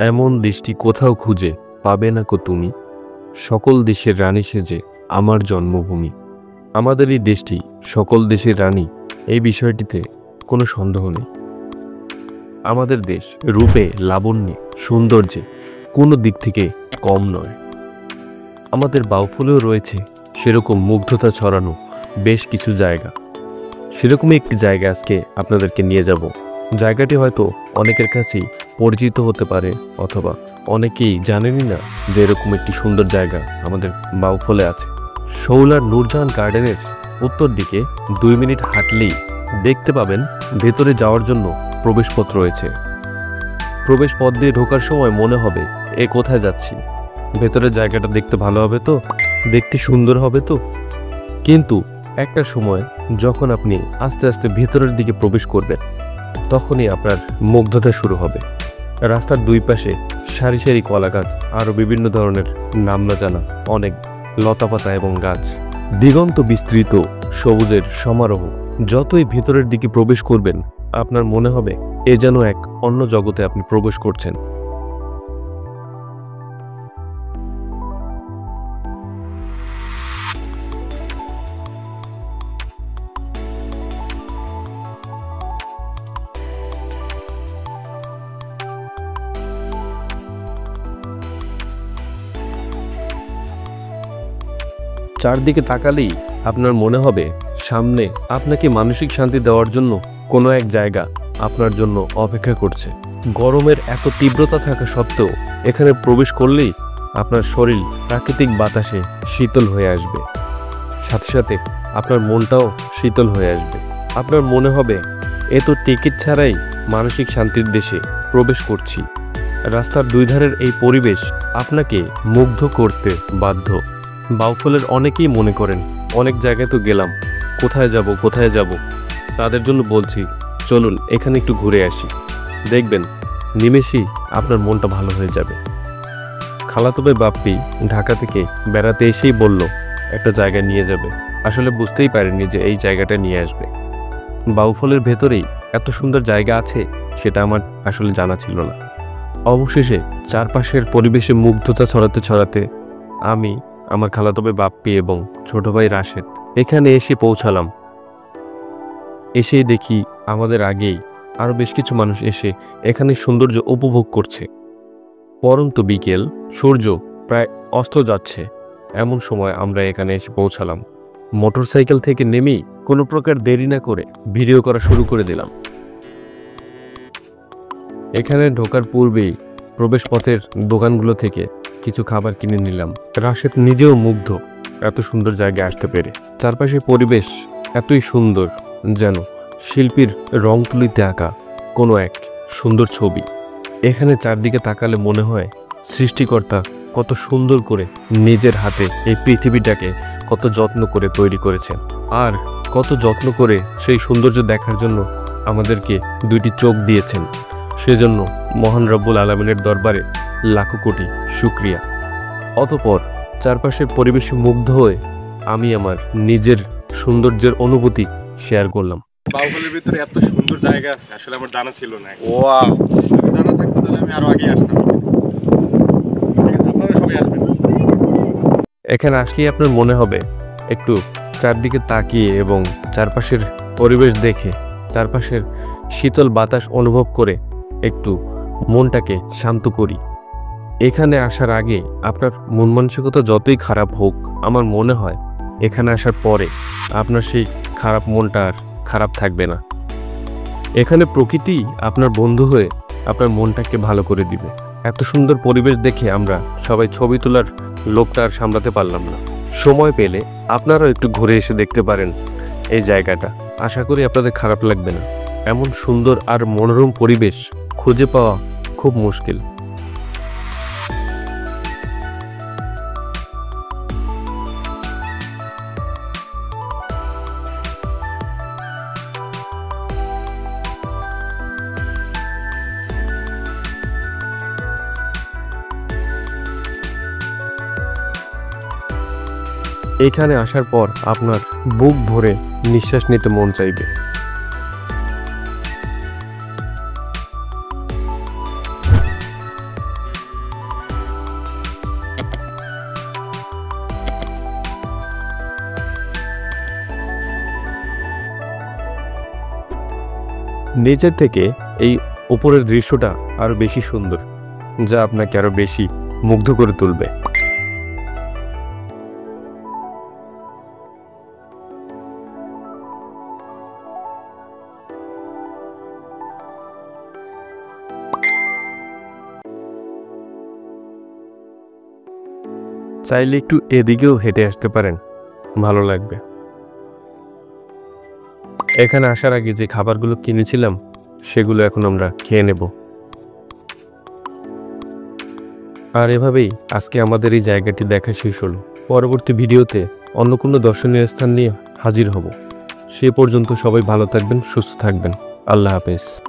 এমন দেশটি কোথাও খুঁজে পাবে না কো তুমি, সকল দেশের রানী সেজে আমার জন্মভূমি। আমাদের এই দেশটি সকল দেশের রানী, এই বিষয়টিতে কোনো সন্দেহ নেই। আমাদের দেশ রূপে, লাবণ্যে, সৌন্দর্যে কোনো দিক থেকে কম নয়। আমাদের বাউফলেও রয়েছে সেরকম মুগ্ধতা ছড়ানো বেশ কিছু জায়গা। সেরকমই একটি জায়গা আজকে আপনাদেরকে নিয়ে যাব। জায়গাটি হয়তো অনেকের কাছেই পরিচিত হতে পারে, অথবা অনেকেই জানেনই না যে এরকম একটি সুন্দর জায়গা আমাদের বাউফলে আছে। শৌলার নূরজাহান গার্ডেনের উত্তর দিকে 2 মিনিট হাঁটলেই দেখতে পাবেন ভেতরে যাওয়ার জন্য প্রবেশপথ রয়েছে। প্রবেশপথ দিয়ে ঢোকার সময় মনে হবে এ কোথায় যাচ্ছি, ভেতরের জায়গাটা দেখতে ভালো হবে তো, দেখতে সুন্দর হবে তো। কিন্তু একটা সময় যখন আপনি আস্তে আস্তে ভেতরের দিকে প্রবেশ করবেন, তখনই আপনার মুগ্ধতা শুরু হবে। রাস্তার 2 পাশে সারি সারি কলা গাছ, আরও বিভিন্ন ধরনের নাম না জানা অনেক লতাপাতা এবং গাছ, দিগন্ত বিস্তৃত সবুজের সমারোহ। যতই ভেতরের দিকে প্রবেশ করবেন, আপনার মনে হবে এ যেন এক অন্য জগতে আপনি প্রবেশ করছেন। চারদিকে তাকালেই আপনার মনে হবে সামনে আপনাকে মানসিক শান্তি দেওয়ার জন্য কোনো এক জায়গা আপনার জন্য অপেক্ষা করছে। গরমের এত তীব্রতা থাকা সত্ত্বেও এখানে প্রবেশ করলেই আপনার শরীর প্রাকৃতিক বাতাসে শীতল হয়ে আসবে, সাথে সাথে আপনার মনটাও শীতল হয়ে আসবে। আপনার মনে হবে এ তো টিকিট ছাড়াই মানসিক শান্তির দেশে প্রবেশ করছি। রাস্তার 2 ধারের এই পরিবেশ আপনাকে মুগ্ধ করতে বাধ্য। বাউফলের অনেকেই মনে করেন অনেক জায়গায় তো গেলাম, কোথায় যাব। তাদের জন্য বলছি, চলুন এখানে একটু ঘুরে আসি, দেখবেন নিমেষেই আপনার মনটা ভালো হয়ে যাবে। খালাতো ভাই বাপ্পি ঢাকা থেকে বেড়াতে এসেই বলল একটা জায়গায় নিয়ে যাবে। আসলে বুঝতেই পারেননি যে এই জায়গাটা নিয়ে আসবে। বাউফলের ভেতরেই এত সুন্দর জায়গা আছে সেটা আমার আসলে জানা ছিল না। অবশেষে চারপাশের পরিবেশে মুগ্ধতা ছড়াতে আমি, আমার খালাতো ভাই বাপ্পি এবং ছোট ভাই রাশেদ এখানে এসে পৌঁছালাম। এসেই দেখি আমাদের আগেই আরও বেশ কিছু মানুষ এসে এখানে সৌন্দর্য উপভোগ করছে। পরন্ত বিকেল, সূর্য প্রায় অস্ত যাচ্ছে, এমন সময় আমরা এখানে এসে পৌঁছালাম। মোটরসাইকেল থেকে নেমেই কোনো প্রকার দেরি না করে ভিডিও করা শুরু করে দিলাম। এখানে ঢোকার পূর্বেই প্রবেশপথের দোকানগুলো থেকে কিছু খাবার কিনে নিলাম। রাশেদ নিজেও মুগ্ধ এত সুন্দর জায়গায় আসতে পেরে। চারপাশে পরিবেশ এতই সুন্দর, যেন শিল্পীর রং তুলিতে আঁকা কোনো এক সুন্দর ছবি। এখানে চারদিকে তাকালে মনে হয় সৃষ্টিকর্তা কত সুন্দর করে নিজের হাতে এই পৃথিবীটাকে কত যত্ন করে তৈরি করেছেন, আর কত যত্ন করে সেই সৌন্দর্য দেখার জন্য আমাদেরকে 2টি চোখ দিয়েছেন। সেজন্য মহান রব্বুল আলামিনের দরবারে লাখো কোটি শুকরিয়া। অতঃপর চারপাশের পরিবেশে মুগ্ধ হয়ে আমি আমার নিজের সৌন্দর্যের অনুভূতি শেয়ার করলাম। বাউফলের ভিতরে এত সুন্দর জায়গা আছে আসলে আমার জানা ছিল না। ওয়াও, জানা থাকতো তাহলে আমি আরো আগে আসতাম। আপনারা সবাই আসবেন। এখানে আসলেই আপনার মনে হবে একটু চারদিকে তাকিয়ে এবং চারপাশের পরিবেশ দেখে, চারপাশের শীতল বাতাস অনুভব করে একটু মনটাকে শান্ত করি। এখানে আসার আগে আপনার মন মানসিকতা যতই খারাপ হোক, আমার মনে হয় এখানে আসার পরে আপনার সেই খারাপ মনটা আর খারাপ থাকবে না। এখানে প্রকৃতি আপনার বন্ধু হয়ে আপনার মনটাকে ভালো করে দিবে। এত সুন্দর পরিবেশ দেখে আমরা সবাই ছবি তোলার লোকটা আর সামলাতে পারলাম না। সময় পেলে আপনারাও একটু ঘুরে এসে দেখতে পারেন এই জায়গাটা, আশা করি আপনাদের খারাপ লাগবে না। এমন সুন্দর আর মনোরম পরিবেশ খুঁজে পাওয়া খুব মুশকিল। এখানে আসার পর আপনার বুক ভরে নিঃশ্বাস নিতে মন চাইবে। নেচার থেকে এই উপরের দৃশ্যটা আরো বেশি সুন্দর, যা আপনাকে আরো বেশি মুগ্ধ করে তুলবে। চাইলে একটু এদিকেও হেঁটে আসতে পারেন, ভালো লাগবে। এখানে আসার আগে যে খাবারগুলো কিনেছিলাম সেগুলো এখন আমরা খেয়ে নেব। আর এভাবেই আজকে আমাদের এই জায়গাটি দেখা শেষ হলো। পরবর্তী ভিডিওতে অন্য কোনো দর্শনীয় স্থান নিয়ে হাজির হব। সে পর্যন্ত সবাই ভালো থাকবেন, সুস্থ থাকবেন। আল্লাহ হাফেজ।